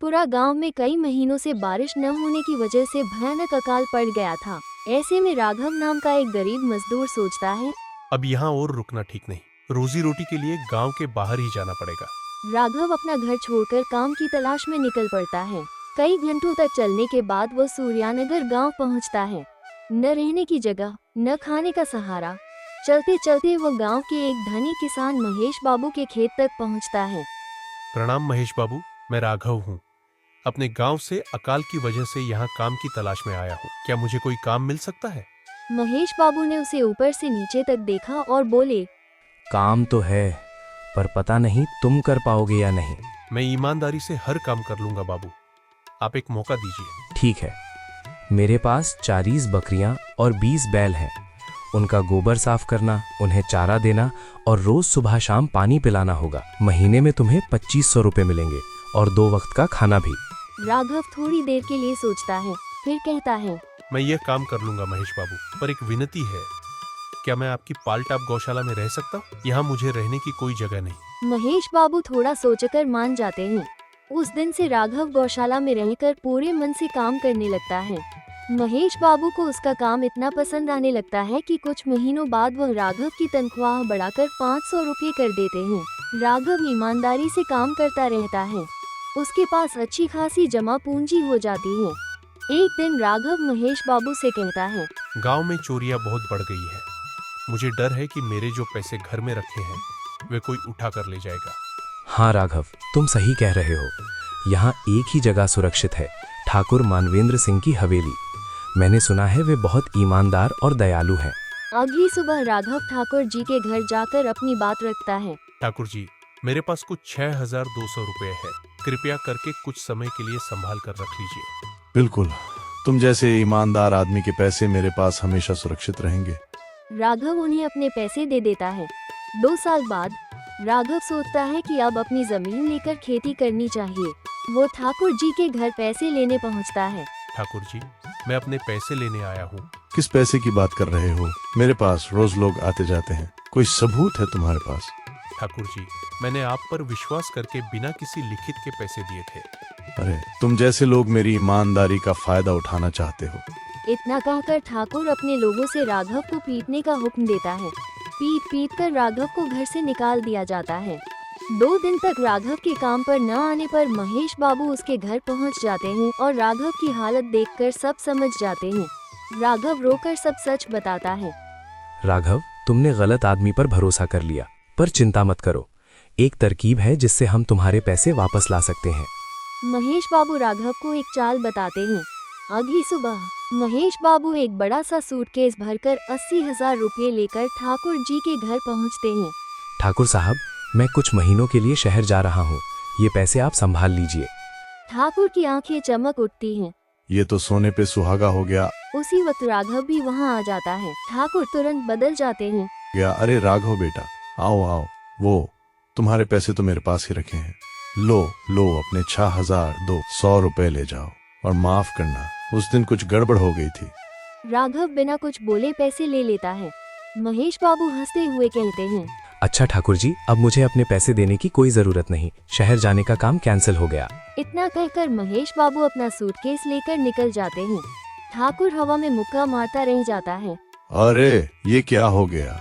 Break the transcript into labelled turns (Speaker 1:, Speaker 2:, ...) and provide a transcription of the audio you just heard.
Speaker 1: पूरा गांव में कई महीनों से बारिश न होने की वजह से भयानक अकाल पड़ गया था। ऐसे में राघव नाम का एक गरीब मजदूर सोचता है,
Speaker 2: अब यहाँ और रुकना ठीक नहीं, रोजी रोटी के लिए गांव के बाहर ही जाना पड़ेगा।
Speaker 1: राघव अपना घर छोड़कर काम की तलाश में निकल पड़ता है। कई घंटों तक चलने के बाद वो सूर्यानगर गांव पहुंचता है। न रहने की जगह, न खाने का सहारा। चलते चलते वो गांव के एक धनी किसान महेश बाबू के खेत तक पहुंचता है।
Speaker 2: प्रणाम महेश बाबू, मैं राघव हूँ। अपने गांव से अकाल की वजह से यहाँ काम की तलाश में आया हूँ। क्या मुझे कोई काम मिल सकता है?
Speaker 1: महेश बाबू ने उसे ऊपर से नीचे तक देखा और बोले,
Speaker 3: काम तो है, पर पता नहीं तुम कर पाओगे या नहीं।
Speaker 2: मैं ईमानदारी से हर काम कर लूंगा बाबू, आप एक मौका दीजिए।
Speaker 3: ठीक है, मेरे पास 40 बकरियां और 20 बैल हैं। उनका गोबर साफ करना, उन्हें चारा देना और रोज सुबह शाम पानी पिलाना होगा। महीने में तुम्हें 2500 रुपए मिलेंगे और 2 वक्त का खाना भी।
Speaker 1: राघव थोड़ी देर के लिए सोचता है, फिर कहता है,
Speaker 2: मैं यह काम कर लूंगा महेश बाबू, पर एक विनती है, क्या मैं आपकी पालटाप गौशाला में रह सकता हूँ? यहाँ मुझे रहने की कोई जगह नहीं।
Speaker 1: महेश बाबू थोड़ा सोचकर मान जाते हैं। उस दिन से राघव गौशाला में रहकर पूरे मन से काम करने लगता है। महेश बाबू को उसका काम इतना पसंद आने लगता है कि कुछ महीनों बाद वह राघव की तनख्वाह बढ़ाकर 500 रुपये कर देते हैं। राघव ईमानदारी से काम करता रहता है। उसके पास अच्छी खासी जमा पूंजी हो जाती है। एक दिन राघव महेश बाबू से कहता है,
Speaker 2: गांव में चोरियां बहुत बढ़ गई है। मुझे डर है कि मेरे जो पैसे घर में रखे हैं वे कोई उठा कर ले जाएगा।
Speaker 3: हाँ राघव, तुम सही कह रहे हो। यहाँ एक ही जगह सुरक्षित है, ठाकुर मानवेंद्र सिंह की हवेली। मैंने सुना है वे बहुत ईमानदार और दयालु हैं।
Speaker 1: अगली सुबह राघव ठाकुर जी के घर जाकर अपनी बात रखता है।
Speaker 2: ठाकुर जी, मेरे पास कुछ 6200 रुपये है, कृपया करके कुछ समय के लिए संभाल कर रख लीजिए।
Speaker 4: बिल्कुल, तुम जैसे ईमानदार आदमी के पैसे मेरे पास हमेशा सुरक्षित रहेंगे।
Speaker 1: राघव उन्हें अपने पैसे दे देता है। 2 साल बाद राघव सोचता है कि अब अपनी जमीन लेकर खेती करनी चाहिए। वो ठाकुर जी के घर पैसे लेने पहुंचता है।
Speaker 2: ठाकुर जी, मैं अपने पैसे लेने आया हूँ।
Speaker 4: किस पैसे की बात कर रहे हो? मेरे पास रोज लोग आते जाते हैं। कोई सबूत है तुम्हारे पास?
Speaker 2: ठाकुर जी, मैंने आप पर विश्वास करके बिना किसी लिखित के पैसे दिए थे।
Speaker 4: अरे, तुम जैसे लोग मेरी ईमानदारी का फायदा उठाना चाहते हो।
Speaker 1: इतना कहकर ठाकुर अपने लोगों से राघव को पीटने का हुक्म देता है। पीट कर राघव को घर से निकाल दिया जाता है। 2 दिन तक राघव के काम पर न आने पर महेश बाबू उसके घर पहुंच जाते हैं और राघव की हालत देखकर सब समझ जाते हैं। राघव रोकर सब सच बताता है।
Speaker 3: राघव, तुमने गलत आदमी पर भरोसा कर लिया, पर चिंता मत करो। एक तरकीब है जिससे हम तुम्हारे पैसे वापस ला सकते हैं।
Speaker 1: महेश बाबू राघव को एक चाल बताते हैं। अगली सुबह महेश बाबू एक बड़ा सा सूटकेस भरकर 80,000 रुपये लेकर ठाकुर जी के घर पहुंचते हैं।
Speaker 3: ठाकुर साहब, मैं कुछ महीनों के लिए शहर जा रहा हूँ, ये पैसे आप संभाल लीजिए।
Speaker 1: ठाकुर की आंखें चमक उठती हैं।
Speaker 4: ये तो सोने पे सुहागा हो गया।
Speaker 1: उसी वक्त राघव भी वहाँ आ जाता है। ठाकुर तुरंत बदल जाते हैं।
Speaker 4: अरे राघव बेटा, आओ आओ, वो तुम्हारे पैसे तो मेरे पास ही रखे हैं। लो अपने 6200 रुपए ले जाओ और माफ करना, उस दिन कुछ गड़बड़ हो गई थी।
Speaker 1: राघव बिना कुछ बोले पैसे ले लेता है। महेश बाबू हंसते हुए कहते हैं,
Speaker 3: अच्छा ठाकुर जी, अब मुझे अपने पैसे देने की कोई जरूरत नहीं। शहर जाने का काम कैंसिल हो गया।
Speaker 1: इतना कहकर महेश बाबू अपना सूटकेस लेकर निकल जाते हैं। ठाकुर हवा में मुक्का मारता रह जाता है।
Speaker 4: अरे, ये क्या हो गया?